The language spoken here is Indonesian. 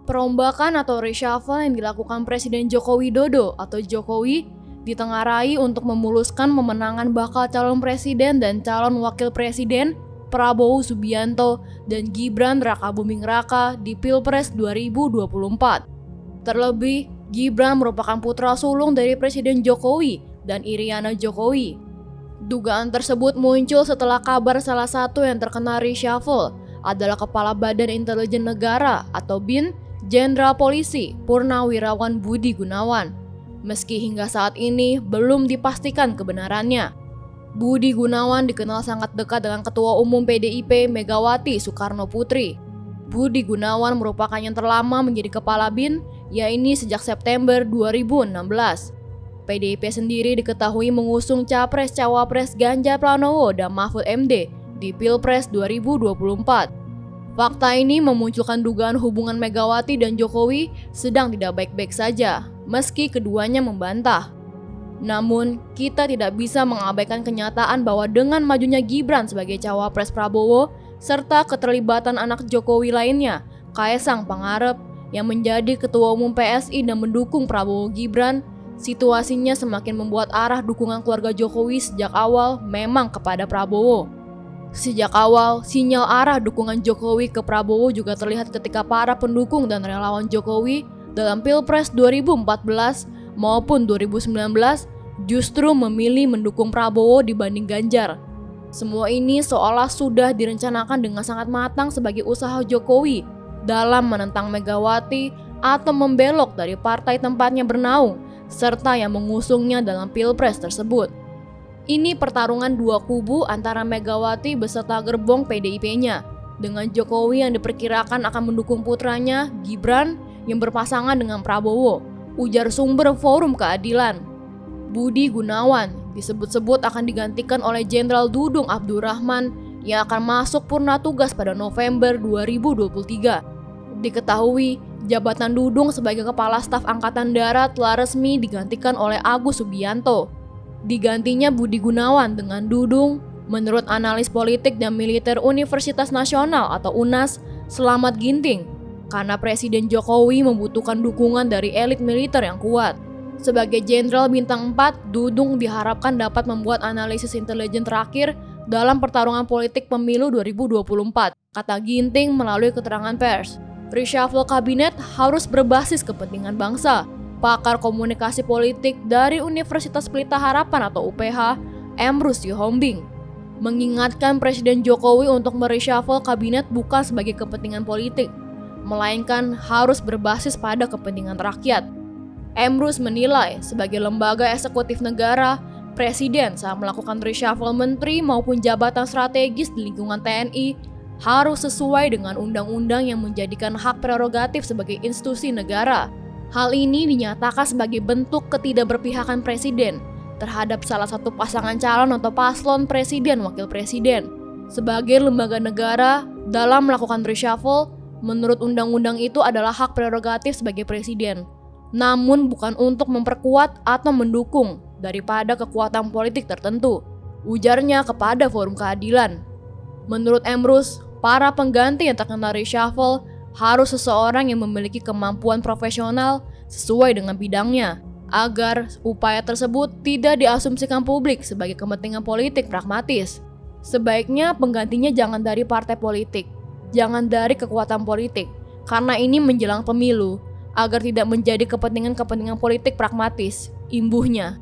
Perombakan atau reshuffle yang dilakukan Presiden Joko Widodo atau Jokowi ditengarai untuk memuluskan memenangan bakal calon presiden dan calon wakil presiden Prabowo Subianto dan Gibran Rakabuming Raka di Pilpres 2024. Terlebih, Gibran merupakan putra sulung dari Presiden Jokowi dan Iriana Jokowi. Dugaan tersebut muncul setelah kabar salah satu yang terkena reshuffle adalah Kepala Badan Intelijen Negara atau BIN, Jenderal Polisi Purnawirawan Budi Gunawan. Meski hingga saat ini belum dipastikan kebenarannya. Budi Gunawan dikenal sangat dekat dengan Ketua Umum PDIP Megawati Soekarno Putri. Budi Gunawan merupakan yang terlama menjadi Kepala BIN, yaitu sejak September 2016. PDIP sendiri diketahui mengusung Capres-Cawapres Ganjar Pranowo dan Mahfud MD di Pilpres 2024. Fakta ini memunculkan dugaan hubungan Megawati dan Jokowi sedang tidak baik-baik saja, meski keduanya membantah. Namun, kita tidak bisa mengabaikan kenyataan bahwa dengan majunya Gibran sebagai cawapres Prabowo, serta keterlibatan anak Jokowi lainnya, Kaesang Pangarep, yang menjadi Ketua Umum PSI dan mendukung Prabowo Gibran, situasinya semakin membuat arah dukungan keluarga Jokowi sejak awal memang kepada Prabowo. Sejak awal, sinyal arah dukungan Jokowi ke Prabowo juga terlihat ketika para pendukung dan relawan Jokowi dalam Pilpres 2014 maupun 2019 justru memilih mendukung Prabowo dibanding Ganjar. Semua ini seolah sudah direncanakan dengan sangat matang sebagai usaha Jokowi dalam menentang Megawati atau membelok dari partai tempatnya bernaung serta yang mengusungnya dalam Pilpres tersebut. Ini pertarungan dua kubu antara Megawati beserta gerbong PDIP-nya, dengan Jokowi yang diperkirakan akan mendukung putranya, Gibran, yang berpasangan dengan Prabowo, ujar sumber Forum Keadilan. Budi Gunawan disebut-sebut akan digantikan oleh Jenderal Dudung Abdurrahman yang akan masuk purna tugas pada November 2023. Diketahui, jabatan Dudung sebagai Kepala Staf Angkatan Darat telah resmi digantikan oleh Agus Subianto. Digantinya Budi Gunawan dengan Dudung, menurut analis politik dan militer Universitas Nasional atau UNAS, Slamet Ginting, karena Presiden Jokowi membutuhkan dukungan dari elit militer yang kuat. Sebagai Jenderal Bintang 4, Dudung diharapkan dapat membuat analisis intelijen terakhir dalam pertarungan politik pemilu 2024, kata Ginting melalui keterangan pers. Reshuffle kabinet harus berbasis kepentingan bangsa. Pakar komunikasi politik dari Universitas Pelita Harapan atau UPH, Emrus Sihombing, mengingatkan Presiden Jokowi untuk mereshuffle kabinet bukan sebagai kepentingan politik, melainkan harus berbasis pada kepentingan rakyat. Emrus menilai sebagai lembaga eksekutif negara, Presiden saat melakukan reshuffle menteri maupun jabatan strategis di lingkungan TNI harus sesuai dengan undang-undang yang menjadikan hak prerogatif sebagai institusi negara. Hal ini dinyatakan sebagai bentuk ketidakberpihakan Presiden terhadap salah satu pasangan calon atau paslon Presiden Wakil Presiden. Sebagai lembaga negara, dalam melakukan reshuffle, menurut undang-undang itu adalah hak prerogatif sebagai Presiden, namun bukan untuk memperkuat atau mendukung daripada kekuatan politik tertentu, ujarnya kepada Forum Keadilan. Menurut Emrus, para pengganti yang terkena reshuffle harus seseorang yang memiliki kemampuan profesional sesuai dengan bidangnya, agar upaya tersebut tidak diasumsikan publik sebagai kepentingan politik pragmatis. Sebaiknya penggantinya jangan dari partai politik, jangan dari kekuatan politik, karena ini menjelang pemilu, agar tidak menjadi kepentingan-kepentingan politik pragmatis, imbuhnya.